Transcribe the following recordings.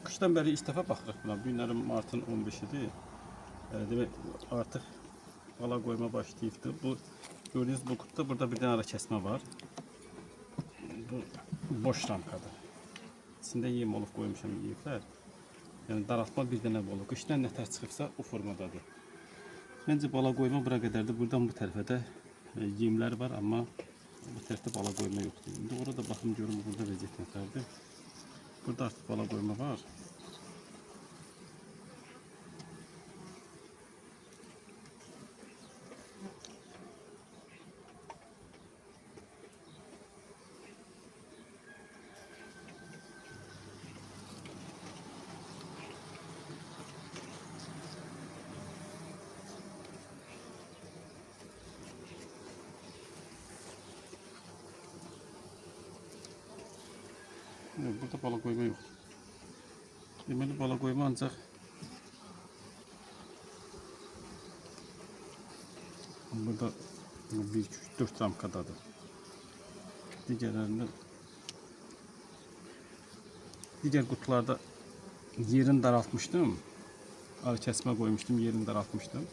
Kışdan beri ilk defa baxırıq buna. Bu günlərin martın 15-idir. Demək artıq bala qoyma başlayıbdır. Bu gördüyünüz bu qutda burada bir dənə ara kəsmə var. Bu boş ramkadır. İçində yem olub qoymuşam yeyiblər. Yəni daraltma bir dənə olub. Qışdan nə tər çıxıbsa o formadadır. Məncə bala qoyma bura qədərdir. Buradan bu tərəfə də yemlər var, amma bu tərəfdə bala qoyma yoxdur. İndi orada baxım görüm burada vəziyyət nətərdir. Burada artıq bala qoyma var. Burada bala qoyma yoxdur. Deməli bala qoyma ancaq burada 1-2-3-4 ramkadadır. Digər qutularda yerini daraltmışdım. Arı kəsmə qoymuşdum, yerini daraltmışdım.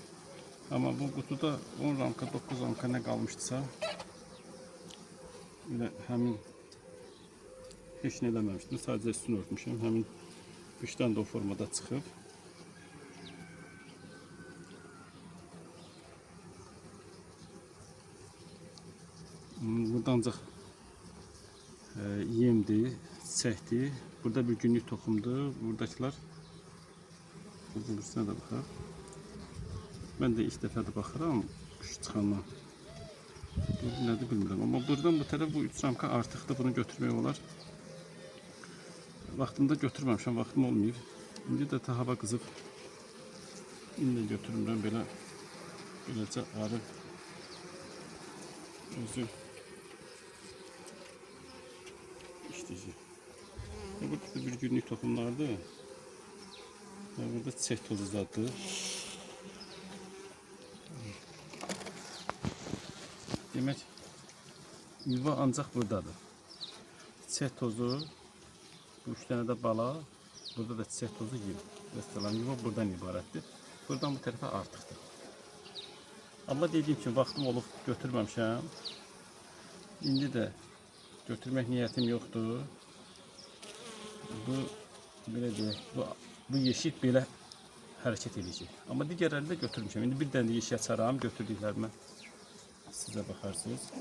Amma bu qutuda 10 ramka, 9 ramka nə qalmışdısa elə həmin heç nə eləməmişdim. Sadəcə üstünü örtmüşəm. Həmin qışdan da o formada çıxıb. Burada ancaq yemdir, çiçəkdir. Burada bir günlük toxumdur. Buradakılar qurusunə da baxaq. Mən də ilk dəfədir baxıram quş çıxandan. Nədir bilmirəm. Amma buradan bu tərəf bu 3 ramka artıqdır. Bunu götürmək olar. Vaxtında götürməmişəm, vaxtım olmayıb. İndi də hava qızıb. İndi də götürmürəm beləcə arı özü işləyəcək. Burada da bir günlük toxumlardır. Burada çiçək tozu zadı. Demək, yuva ancaq buradadır. Çiçək tozu, bu 3 dənə də bala, burada da çiçək tozu yem. Rəssalam, yuva buradan ibarətdir. Buradan bu tərəfə artıqdır. Amma dediyim kimi, vaxtım olub götürməmişəm. İndi də götürmək niyyətim yoxdur. Bu, belə deyək, bu yeşik belə hərəkət edəcək. Amma digərlərini də götürmüşəm. İndi bir dənə də yeşik açaram, götürdüklərimə sizə baxarsınız.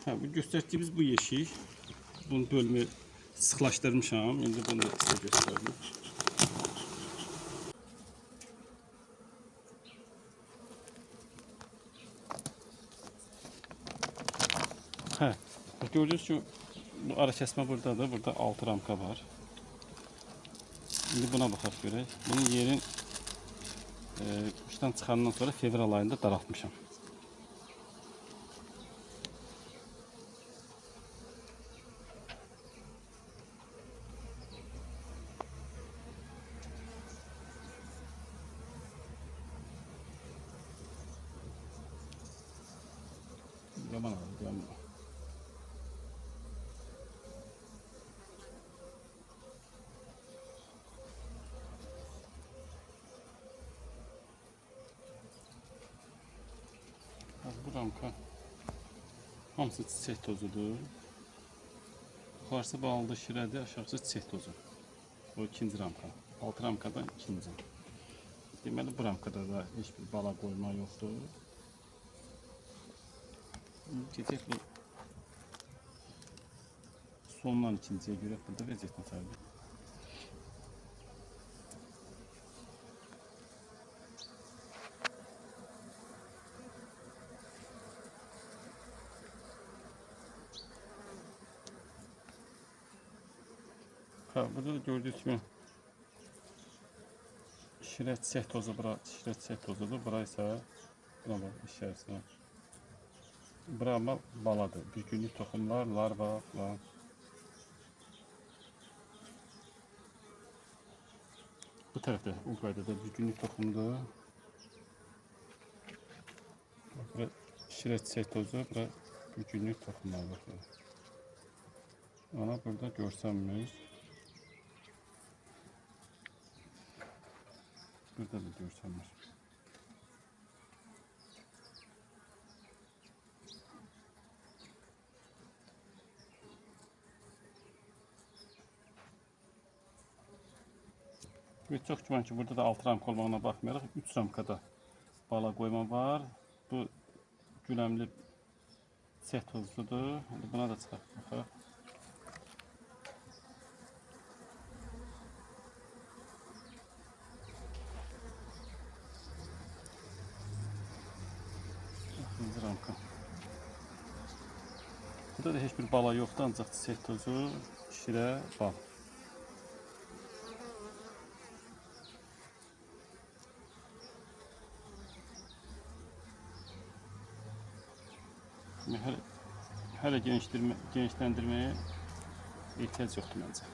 Bu göstərdiyimiz bu yeşik. Bunu bölümü sıxlaşdırmışam. İndi bunu da sizə göstərdim. Gördüğünüz ki bu ara kəsmə buradadır. Burada 6 ramka var. İndi buna baxaq görək. Bunun yerin qışdan çıxandan sonra fevral ayında daraltmışam. Yaman abi, yaman. Bu ramka hamısı çiçək tozudur. Yuxarısı baldı, şirədir, aşağısı çiçək tozu. O ikinci ramka. 6 ramkadan ikinci. Deməli bu ramkada da heç bir bala qoyma yoxdur. Keçək bu sondan ikinciyə görə burada vəziyyət nətərdir. Burada da gördüyünüz kimi şirə çiçək tozu, bura şirə çiçək tozudur. Bura isə buna bax içərisinə. Bura amma baladır. Bir günlük toxumlar, larva falan. Bu tərəfdə o qaydada bir günlük toxumdur. Bura şirə çiçək tozu, bura Bir günlük toxumlar var. Ana burada görsənmir. Burada da görsənmir. Ve çok güman ki burada da 6 ramka olmağına baxmayaraq 3 ramkada bala qoyma var. Bu güləmli seh tozludur. Hadi buna da çıxaq baxaq. Axırıncı ramka. Burada da heç bir bala yoxdur, ancaq seh tozu, şirə, bal. Hələ genişləndirməyə ehtiyac yoxdur məncə.